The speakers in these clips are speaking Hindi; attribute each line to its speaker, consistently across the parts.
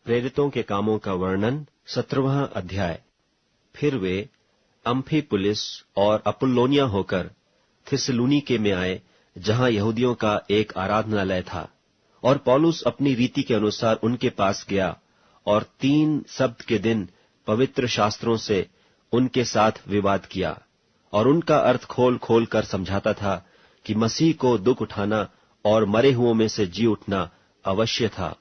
Speaker 1: प्रेरितों के कामों का वर्णन 17वां अध्याय। फिर वे अम्फिपुलिस और अपुल्लोनिया होकर थिस्सलुनीके में आए, जहां यहूदियों का एक आराधनालय था। और पौलुस अपनी रीति के अनुसार उनके पास गया और 3 सब्त के दिन पवित्र शास्त्रों से उनके साथ विवाद किया और उनका अर्थ खोल खोल कर समझाता था कि मसीह को दुख उठाना और मरे हुओं में से जी उठना अवश्य था,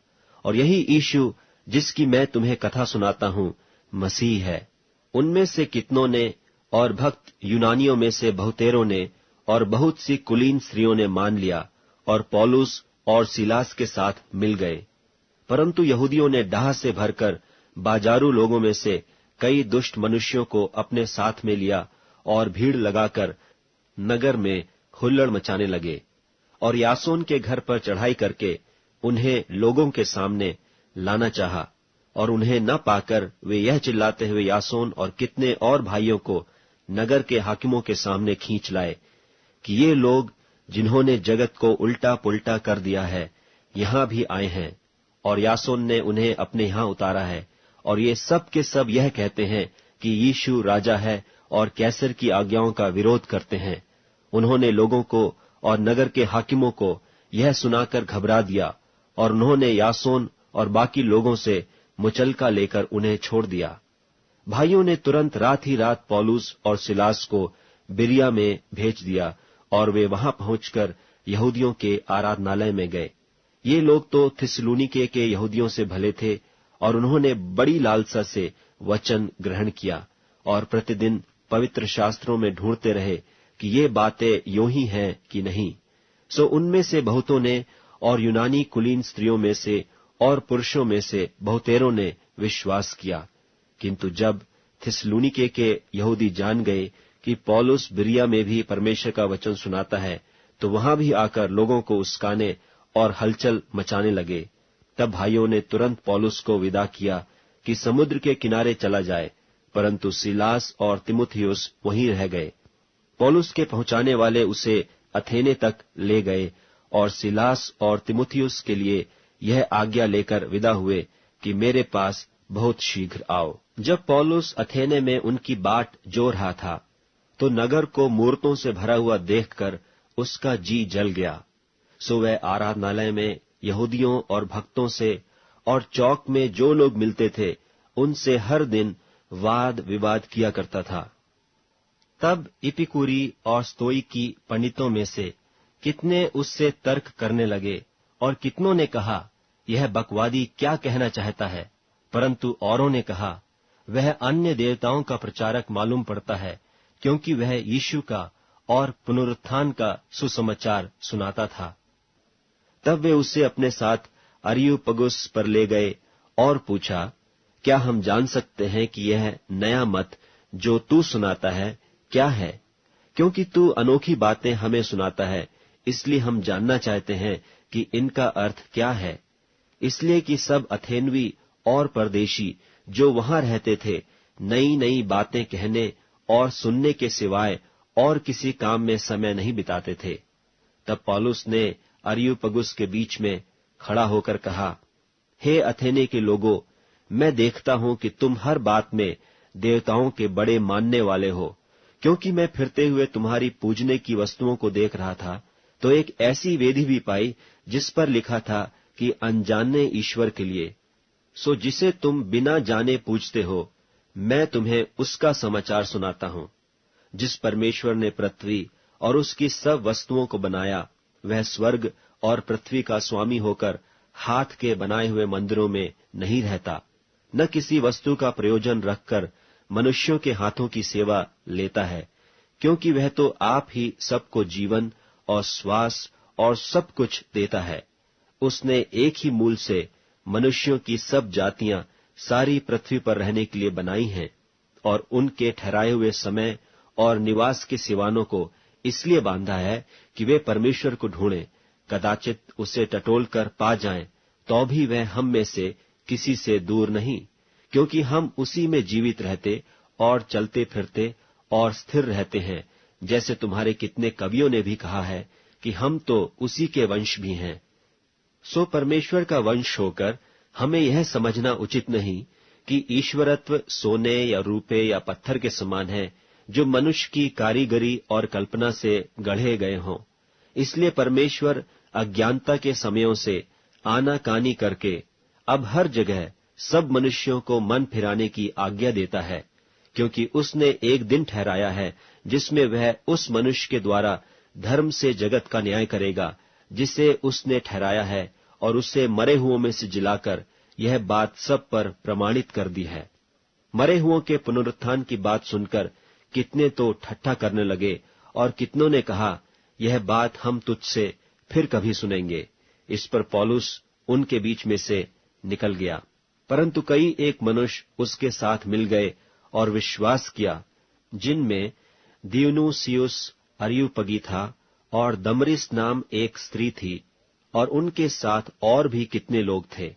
Speaker 1: और यही यीशु जिसकी मैं तुम्हें कथा सुनाता हूं मसीह है। उनमें से कितनों ने और भक्त यूनानियों में से बहुतेरों ने और बहुत सी कुलीन स्त्रियों ने मान लिया और पौलुस और सीलास के साथ मिल गए। परंतु यहूदियों ने डाह से भरकर बाजारू लोगों में से कई दुष्ट मनुष्यों को अपने साथ में लिया और भीड़ लगाकर नगर में हुल्लड़ मचाने लगे और यासोन के घर पर चढ़ाई करके उन्हें लोगों के सामने लाना चाहा। और उन्हें न पाकर वे यह चिल्लाते हुए यासोन और कितने और भाइयों को नगर के हाकिमों के सामने खींच लाए कि ये लोग जिन्होंने जगत को उल्टा पुल्टा कर दिया है यहां भी आए हैं, और यासोन ने उन्हें अपने यहां उतारा है, और ये सब के सब यह कहते हैं कि यीशु राजा है और कैसर की आज्ञाओं का विरोध करते हैं। उन्होंने लोगों को और नगर के हाकिमों को यह सुनाकर घबरा दिया, और उन्होंने यासोन और बाकी लोगों से मुचलका लेकर उन्हें छोड़ दिया। भाइयों ने तुरंत रात ही रात पौलुस और सिलास को बिरिया में भेज दिया, और वे वहां पहुंचकर यहूदियों के आराधनालय में गए। ये लोग तो थिस्सलुनीके के यहूदियों से भले थे, और उन्होंने बड़ी लालसा से वचन ग्रहण किया और प्रतिदिन पवित्र शास्त्रों में ढूंढते रहे कि ये बातें यूं ही हैं कि नहीं। सो उनमें से बहुतों ने और यूनानी कुलीन स्त्रियों में से और पुरुषों में से बहुतेरों ने विश्वास किया। किंतु जब थिस्सलुनीके के यहूदी जान गए कि पौलुस बिरिया में भी परमेश्वर का वचन सुनाता है, तो वहां भी आकर लोगों को उस्काने और हलचल मचाने लगे। तब भाइयों ने तुरंत पौलुस को विदा किया कि समुद्र के किनारे चला जाए, परंतु सीलास और तीमुथियुस वहीं रह गए। पौलुस के पहुंचाने वाले उसे अथेने तक ले गए, और सीलास और तीमुथियुस के लिए यह आज्ञा लेकर विदा हुए कि मेरे पास बहुत शीघ्र आओ। जब पौलुस अथेने में उनकी बाट जो रहा था, तो नगर को मूर्तों से भरा हुआ देखकर उसका जी जल गया। सो वह आराधनालय में यहूदियों और भक्तों से और चौक में जो लोग मिलते थे उनसे हर दिन वाद विवाद किया करता था। तब इपिकूरी और स्तोईकी पंडितों में से कितने उससे तर्क करने लगे, और कितनों ने कहा यह बकवादी क्या कहना चाहता है। परंतु औरों ने कहा वह अन्य देवताओं का प्रचारक मालूम पड़ता है, क्योंकि वह यीशु का और पुनरुत्थान का सुसमाचार सुनाता था। तब वे उसे अपने साथ अरियुपगुस पर ले गए और पूछा, क्या हम जान सकते हैं कि यह नया मत जो तू सुनाता है क्या है? क्योंकि तू अनोखी बातें हमें सुनाता है, इसलिए हम जानना चाहते हैं कि इनका अर्थ क्या है। इसलिए कि सब अथेनवी और परदेशी जो वहां रहते थे नई नई बातें कहने और सुनने के सिवाय और किसी काम में समय नहीं बिताते थे। तब पौलुस ने अरियुपगुस के बीच में खड़ा होकर कहा, हे अथेने के लोगों, मैं देखता हूं कि तुम हर बात में देवताओं के बड़े मानने वाले हो। क्योंकि मैं फिरते हुए तुम्हारी पूजने की वस्तुओं को देख रहा था, तो एक ऐसी वेदी भी पाई जिस पर लिखा था कि अनजाने ईश्वर के लिए। सो जिसे तुम बिना जाने पूजते हो, मैं तुम्हें उसका समाचार सुनाता हूं। जिस परमेश्वर ने पृथ्वी और उसकी सब वस्तुओं को बनाया, वह स्वर्ग और पृथ्वी का स्वामी होकर हाथ के बनाए हुए मंदिरों में नहीं रहता, न किसी वस्तु का प्रयोजन रखकर मनुष्यों के हाथों की सेवा लेता है, क्योंकि वह तो आप ही सबको जीवन और श्वास और सब कुछ देता है। उसने एक ही मूल से मनुष्यों की सब जातियां सारी पृथ्वी पर रहने के लिए बनाई हैं, और उनके ठहराए हुए समय और निवास के सिवानों को इसलिए बांधा है कि वे परमेश्वर को ढूंढें, कदाचित उसे टटोल कर पा जाएं, तो भी वह हम में से किसी से दूर नहीं। क्योंकि हम उसी में जीवित रहते और चलते फिरते और स्थिर रहते हैं, जैसे तुम्हारे कितने कवियों ने भी कहा है कि हम तो उसी के वंश भी हैं। सो परमेश्वर का वंश होकर हमें यह समझना उचित नहीं कि ईश्वरत्व सोने या रूपे या पत्थर के समान है, जो मनुष्य की कारीगरी और कल्पना से गढ़े गए हों। इसलिए परमेश्वर अज्ञानता के समयों से आनाकानी करके अब हर जगह सब मनुष्यों को मन फिराने की आज्ञा देता है, क्योंकि उसने एक दिन ठहराया है जिसमें वह उस मनुष्य के द्वारा धर्म से जगत का न्याय करेगा, जिसे उसने ठहराया है, और उसे मरे हुओं में से जिलाकर यह बात सब पर प्रमाणित कर दी है। मरे हुओं के पुनरुत्थान की बात सुनकर कितने तो ठट्ठा करने लगे, और कितनों ने कहा, यह बात हम तुझसे फिर कभी सुनेंगे। इस पर पौलुस उनके बीच में से निकल गया। परंतु कई एक मनुष्य उसके साथ मिल गए और विश्वास किया, जिनमें दियुनुसियुस अरियुपगी था, और दमरिस नाम एक स्त्री थी, और उनके साथ और भी कितने लोग थे।